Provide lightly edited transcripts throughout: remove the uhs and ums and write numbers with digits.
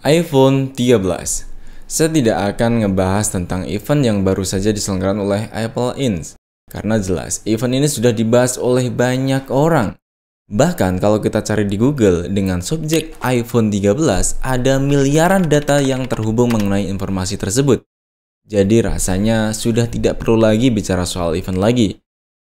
iPhone 13. Saya tidak akan ngebahas tentang event yang baru saja diselenggarakan oleh Apple Inc. Karena jelas, event ini sudah dibahas oleh banyak orang. Bahkan kalau kita cari di Google dengan subjek iPhone 13, ada miliaran data yang terhubung mengenai informasi tersebut. Jadi rasanya sudah tidak perlu lagi bicara soal event lagi.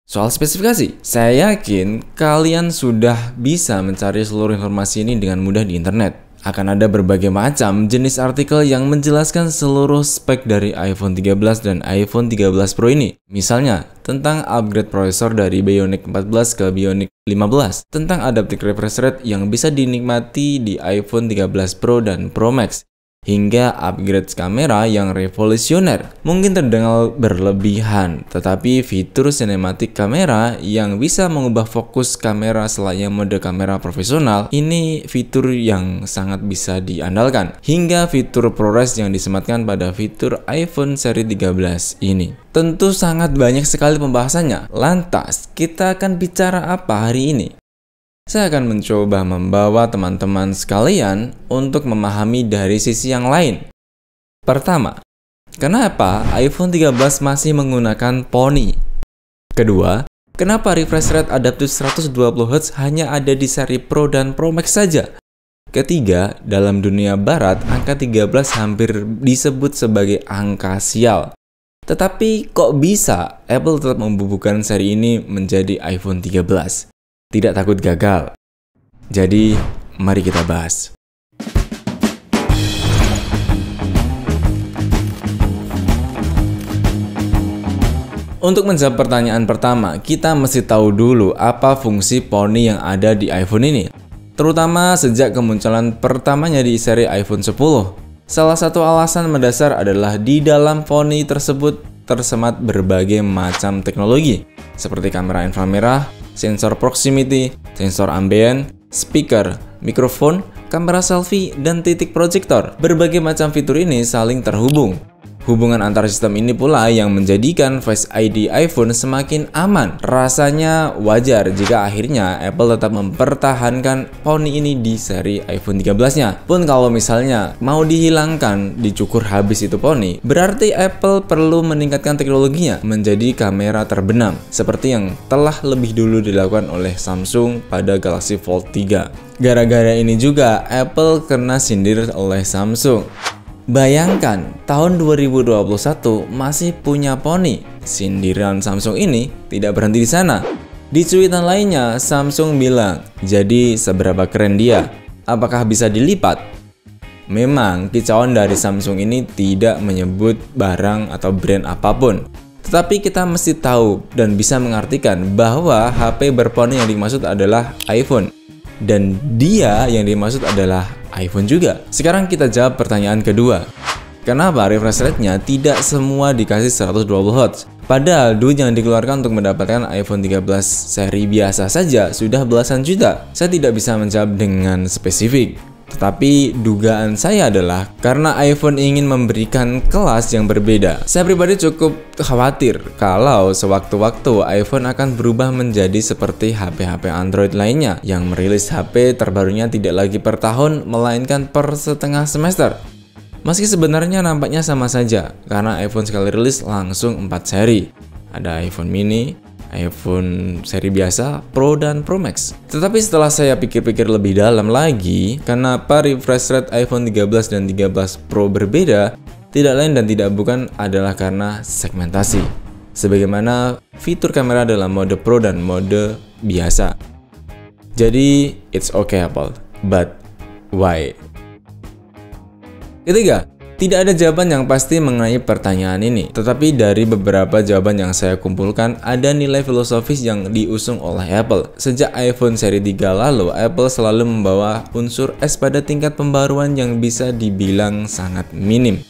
Soal spesifikasi, saya yakin kalian sudah bisa mencari seluruh informasi ini dengan mudah di internet. Akan ada berbagai macam jenis artikel yang menjelaskan seluruh spek dari iPhone 13 dan iPhone 13 Pro ini. Misalnya, tentang upgrade prosesor dari Bionic 14 ke Bionic 15, tentang adaptive refresh rate yang bisa dinikmati di iPhone 13 Pro dan Pro Max, hingga upgrade kamera yang revolusioner. Mungkin terdengar berlebihan, tetapi fitur cinematic kamera yang bisa mengubah fokus kamera selayaknya mode kamera profesional, ini fitur yang sangat bisa diandalkan. Hingga fitur ProRes yang disematkan pada fitur iPhone seri 13 ini. Tentu sangat banyak sekali pembahasannya. Lantas, kita akan bicara apa hari ini? Saya akan mencoba membawa teman-teman sekalian untuk memahami dari sisi yang lain. Pertama, kenapa iPhone 13 masih menggunakan Pony? Kedua, kenapa refresh rate adaptif 120Hz hanya ada di seri Pro dan Pro Max saja? Ketiga, dalam dunia barat, angka 13 hampir disebut sebagai angka sial. Tetapi kok bisa Apple tetap membubuhkan seri ini menjadi iPhone 13? Tidak takut gagal. Jadi, mari kita bahas. Untuk menjawab pertanyaan pertama, kita mesti tahu dulu apa fungsi Pony yang ada di iPhone ini. Terutama sejak kemunculan pertamanya di seri iPhone 10. Salah satu alasan mendasar adalah di dalam Pony tersebut tersemat berbagai macam teknologi, seperti kamera inframerah, sensor proximity, sensor ambient, speaker, mikrofon, kamera selfie, dan titik proyektor. Berbagai macam fitur ini saling terhubung. Hubungan antar sistem ini pula yang menjadikan Face ID iPhone semakin aman. Rasanya wajar jika akhirnya Apple tetap mempertahankan Pony ini di seri iPhone 13-nya. Pun kalau misalnya mau dihilangkan, dicukur habis itu Pony, berarti Apple perlu meningkatkan teknologinya menjadi kamera terbenam, seperti yang telah lebih dulu dilakukan oleh Samsung pada Galaxy Fold 3. Gara-gara ini juga Apple kena sindir oleh Samsung. Bayangkan, tahun 2021 masih punya Pony. Sindiran Samsung ini tidak berhenti di sana. Di cuitan lainnya, Samsung bilang, jadi seberapa keren dia? Apakah bisa dilipat? Memang, kicauan dari Samsung ini tidak menyebut barang atau brand apapun. Tetapi kita mesti tahu dan bisa mengartikan bahwa HP berponi yang dimaksud adalah iPhone. Dan dia yang dimaksud adalah iPhone juga. Sekarang kita jawab pertanyaan kedua. Kenapa refresh rate-nya tidak semua dikasih 120Hz? Padahal duit yang dikeluarkan untuk mendapatkan iPhone 13 seri biasa saja sudah belasan juta. Saya tidak bisa menjawab dengan spesifik. Tetapi dugaan saya adalah karena iPhone ingin memberikan kelas yang berbeda. Saya pribadi cukup khawatir kalau sewaktu-waktu iPhone akan berubah menjadi seperti HP-HP Android lainnya yang merilis HP terbarunya tidak lagi per tahun melainkan per setengah semester. Meski sebenarnya nampaknya sama saja karena iPhone sekali rilis langsung 4 seri. Ada iPhone mini, iPhone seri biasa, Pro, dan Pro Max. Tetapi setelah saya pikir-pikir lebih dalam lagi, kenapa refresh rate iPhone 13 dan 13 Pro berbeda, tidak lain dan tidak bukan adalah karena segmentasi. Sebagaimana fitur kamera dalam mode Pro dan mode biasa. Jadi, it's okay Apple, but why? Ketiga, tidak ada jawaban yang pasti mengenai pertanyaan ini, tetapi dari beberapa jawaban yang saya kumpulkan, ada nilai filosofis yang diusung oleh Apple. Sejak iPhone seri 3 lalu, Apple selalu membawa unsur S pada tingkat pembaruan yang bisa dibilang sangat minim.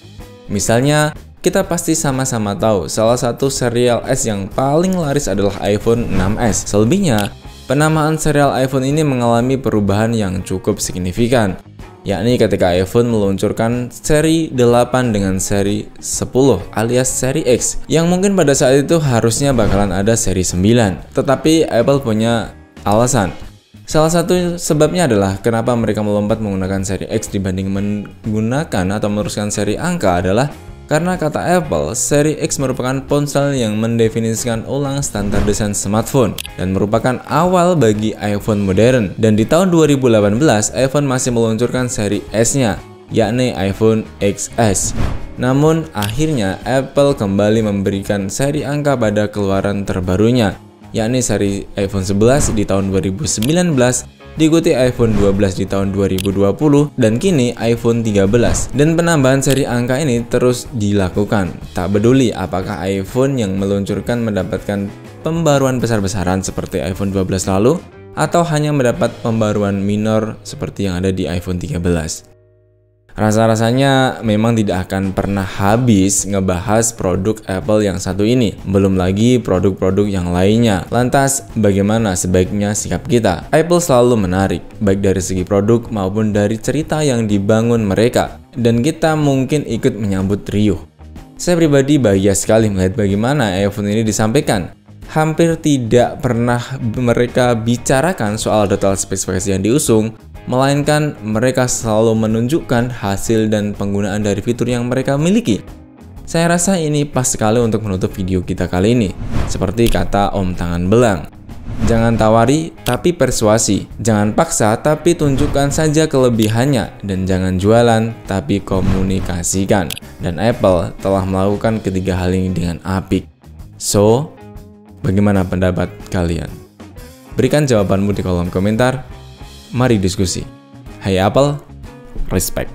Misalnya, kita pasti sama-sama tahu salah satu serial S yang paling laris adalah iPhone 6s. Selebihnya, penamaan serial iPhone ini mengalami perubahan yang cukup signifikan, yakni ketika iPhone meluncurkan seri 8 dengan seri 10 alias seri X, yang mungkin pada saat itu harusnya bakalan ada seri 9. Tetapi Apple punya alasan. Salah satu sebabnya adalah kenapa mereka melompat menggunakan seri X dibanding menggunakan atau meneruskan seri angka adalah karena kata Apple, seri X merupakan ponsel yang mendefinisikan ulang standar desain smartphone dan merupakan awal bagi iPhone modern. Dan di tahun 2018, iPhone masih meluncurkan seri S-nya, yakni iPhone XS. Namun, akhirnya Apple kembali memberikan seri angka pada keluaran terbarunya, yakni seri iPhone 11 di tahun 2019, diikuti iPhone 12 di tahun 2020, dan kini iPhone 13. Dan penambahan seri angka ini terus dilakukan. Tak peduli apakah iPhone yang meluncurkan mendapatkan pembaruan besar-besaran seperti iPhone 12 lalu, atau hanya mendapat pembaruan minor seperti yang ada di iPhone 13. Rasa-rasanya memang tidak akan pernah habis ngebahas produk Apple yang satu ini, belum lagi produk-produk yang lainnya. Lantas, bagaimana sebaiknya sikap kita? Apple selalu menarik, baik dari segi produk maupun dari cerita yang dibangun mereka, dan kita mungkin ikut menyambut riuh. Saya pribadi bahagia sekali melihat bagaimana iPhone ini disampaikan. Hampir tidak pernah mereka bicarakan soal detail spesifikasi yang diusung, melainkan mereka selalu menunjukkan hasil dan penggunaan dari fitur yang mereka miliki. Saya rasa ini pas sekali untuk menutup video kita kali ini. Seperti kata Om Tangan Belang, jangan tawari tapi persuasi, jangan paksa tapi tunjukkan saja kelebihannya, dan jangan jualan tapi komunikasikan. Dan Apple telah melakukan ketiga hal ini dengan apik. So, bagaimana pendapat kalian? Berikan jawabanmu di kolom komentar. Mari diskusi. Hai Apple, respect.